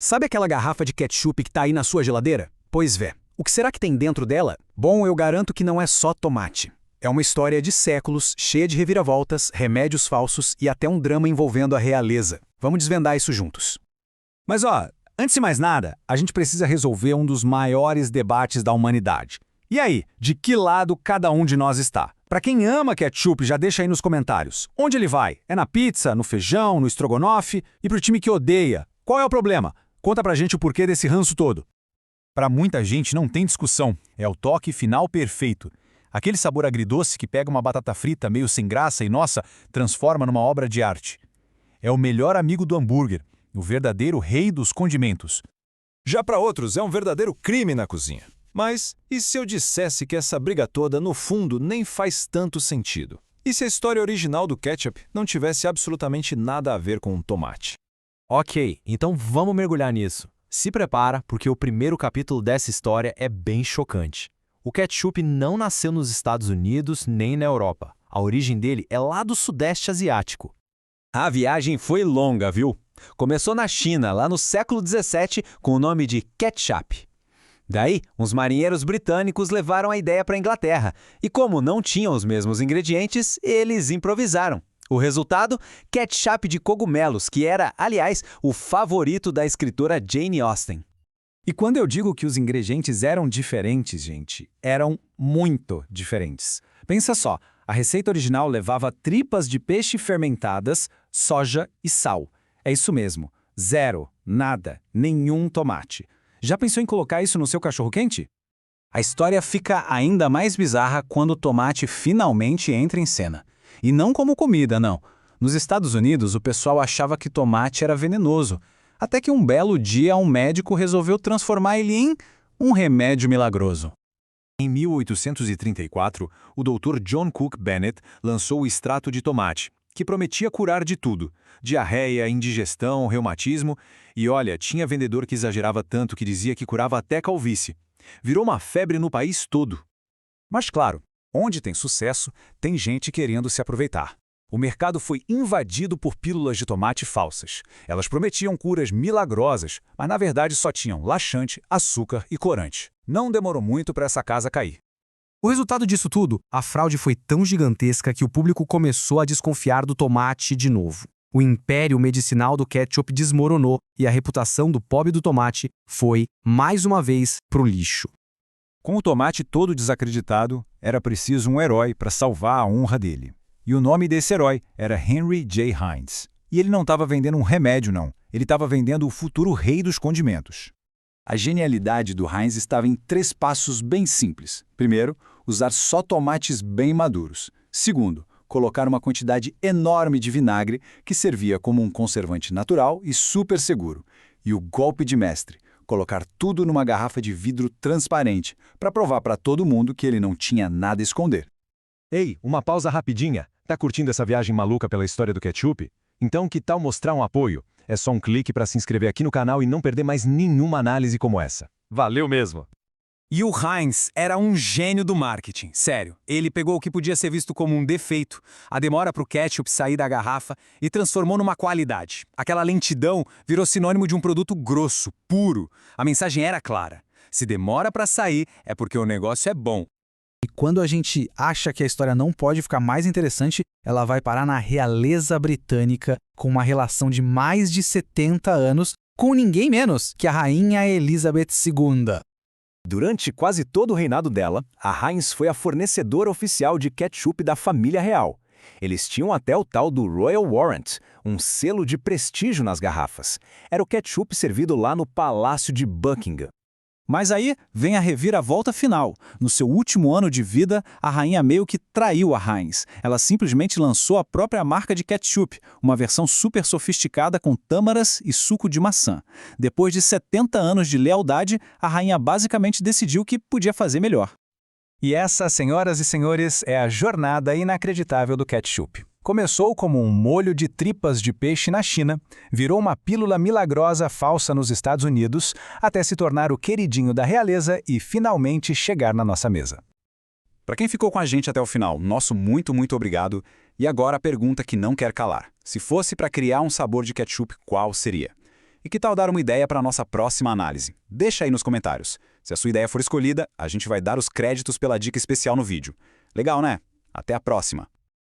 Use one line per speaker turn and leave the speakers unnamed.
Sabe aquela garrafa de ketchup que tá aí na sua geladeira? Pois vê. O que será que tem dentro dela? Bom, eu garanto que não é só tomate. É uma história de séculos, cheia de reviravoltas, remédios falsos e até um drama envolvendo a realeza. Vamos desvendar isso juntos.
Mas antes de mais nada, a gente precisa resolver um dos maiores debates da humanidade. E aí, de que lado cada um de nós está? Para quem ama ketchup, já deixa aí nos comentários. Onde ele vai? É na pizza, no feijão, no estrogonofe? E pro time que odeia, qual é o problema? Conta pra gente o porquê desse ranço todo. Para muita gente não tem discussão, é o toque final perfeito. Aquele sabor agridoce que pega uma batata frita meio sem graça e, nossa, transforma numa obra de arte. É o melhor amigo do hambúrguer, o verdadeiro rei dos condimentos.
Já para outros é um verdadeiro crime na cozinha. Mas e se eu dissesse que essa briga toda, no fundo, nem faz tanto sentido? E se a história original do ketchup não tivesse absolutamente nada a ver com um tomate?
Ok, então vamos mergulhar nisso. Se prepara, porque o primeiro capítulo dessa história é bem chocante. O ketchup não nasceu nos Estados Unidos nem na Europa. A origem dele é lá do Sudeste Asiático.
A viagem foi longa, viu? Começou na China, lá no século XVII, com o nome de ketchup. Daí, uns marinheiros britânicos levaram a ideia para a Inglaterra, e como não tinham os mesmos ingredientes, eles improvisaram. O resultado? Ketchup de cogumelos, que era, aliás, o favorito da escritora Jane Austen. E quando eu digo que os ingredientes eram diferentes, gente, eram muito diferentes. Pensa só, a receita original levava tripas de peixe fermentadas, soja e sal. É isso mesmo, zero, nada, nenhum tomate. Já pensou em colocar isso no seu cachorro-quente? A história fica ainda mais bizarra quando o tomate finalmente entra em cena. E não como comida, não. Nos Estados Unidos, o pessoal achava que tomate era venenoso, até que um belo dia um médico resolveu transformar ele em um remédio milagroso. Em 1834, o Dr. John Cook Bennett lançou o extrato de tomate, que prometia curar de tudo: diarreia, indigestão, reumatismo, e olha, tinha vendedor que exagerava tanto que dizia que curava até calvície. Virou uma febre no país todo. Mas claro, onde tem sucesso, tem gente querendo se aproveitar. O mercado foi invadido por pílulas de tomate falsas. Elas prometiam curas milagrosas, mas na verdade só tinham laxante, açúcar e corante. Não demorou muito para essa casa cair.
O resultado disso tudo, a fraude foi tão gigantesca que o público começou a desconfiar do tomate de novo. O império medicinal do ketchup desmoronou e a reputação do pobre do tomate foi, mais uma vez, pro lixo.
Com o tomate todo desacreditado, era preciso um herói para salvar a honra dele. E o nome desse herói era Henry J. Heinz. E ele não estava vendendo um remédio, não. Ele estava vendendo o futuro rei dos condimentos. A genialidade do Heinz estava em 3 passos bem simples. Primeiro, usar só tomates bem maduros. Segundo, colocar uma quantidade enorme de vinagre que servia como um conservante natural e super seguro. E o golpe de mestre, colocar tudo numa garrafa de vidro transparente para provar para todo mundo que ele não tinha nada a esconder.
Ei, uma pausa rapidinha. Tá curtindo essa viagem maluca pela história do ketchup? Então que tal mostrar um apoio? É só um clique para se inscrever aqui no canal e não perder mais nenhuma análise como essa. Valeu mesmo!
E o Heinz era um gênio do marketing, sério. Ele pegou o que podia ser visto como um defeito, a demora para o ketchup sair da garrafa, e transformou numa qualidade. Aquela lentidão virou sinônimo de um produto grosso, puro. A mensagem era clara: se demora para sair, é porque o negócio é bom. E quando a gente acha que a história não pode ficar mais interessante, ela vai parar na realeza britânica, com uma relação de mais de 70 anos, com ninguém menos que a rainha Elizabeth II.
Durante quase todo o reinado dela, a Heinz foi a fornecedora oficial de ketchup da família real. Eles tinham até o tal do Royal Warrant, um selo de prestígio nas garrafas. Era o ketchup servido lá no Palácio de Buckingham. Mas aí vem a reviravolta final. No seu último ano de vida, a rainha meio que traiu a Heinz. Ela simplesmente lançou a própria marca de ketchup, uma versão super sofisticada com tâmaras e suco de maçã. Depois de 70 anos de lealdade, a rainha basicamente decidiu que podia fazer melhor. E essa, senhoras e senhores, é a jornada inacreditável do ketchup. Começou como um molho de tripas de peixe na China, virou uma pílula milagrosa falsa nos Estados Unidos, até se tornar o queridinho da realeza e finalmente chegar na nossa mesa. Para quem ficou com a gente até o final, nosso muito obrigado. E agora a pergunta que não quer calar. Se fosse para criar um sabor de ketchup, qual seria?
E que tal dar uma ideia para a nossa próxima análise? Deixa aí nos comentários. Se a sua ideia for escolhida, a gente vai dar os créditos pela dica especial no vídeo. Legal, né? Até a próxima!